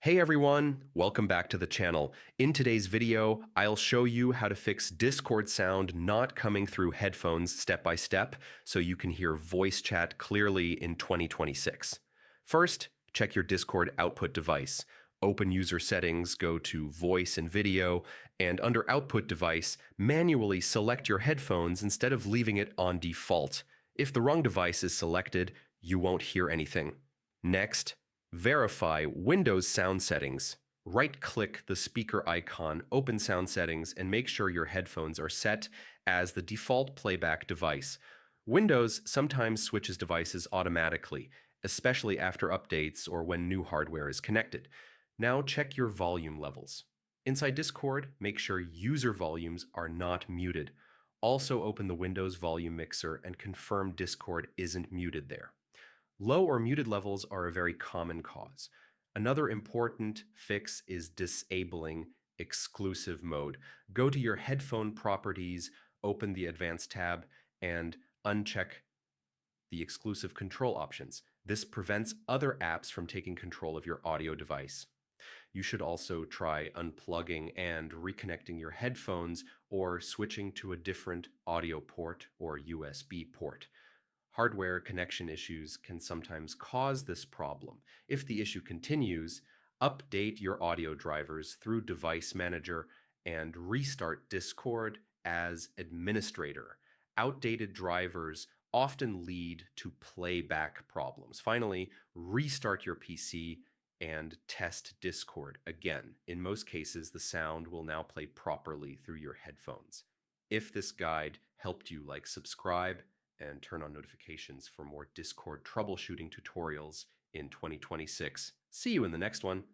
Hey everyone, welcome back to the channel. In today's video, I'll show you how to fix Discord sound not coming through headphones step by step so you can hear voice chat clearly in 2026. First, check your Discord output device. Open user settings, go to voice and video, and under output device, manually select your headphones instead of leaving it on default. If the wrong device is selected, you won't hear anything. Next, verify Windows sound settings. Right-click the speaker icon, open sound settings, and make sure your headphones are set as the default playback device. Windows sometimes switches devices automatically, especially after updates or when new hardware is connected. Now check your volume levels. Inside Discord, make sure user volumes are not muted. Also open the Windows volume mixer and confirm Discord isn't muted there. Low or muted levels are a very common cause. Another important fix is disabling exclusive mode. Go to your headphone properties, open the advanced tab, and uncheck the exclusive control options. This prevents other apps from taking control of your audio device. You should also try unplugging and reconnecting your headphones or switching to a different audio port or USB port. Hardware connection issues can sometimes cause this problem. If the issue continues, update your audio drivers through Device Manager and restart Discord as administrator. Outdated drivers often lead to playback problems. Finally, restart your PC and test Discord again. In most cases, the sound will now play properly through your headphones. If this guide helped you, subscribe, and turn on notifications for more Discord troubleshooting tutorials in 2026. See you in the next one.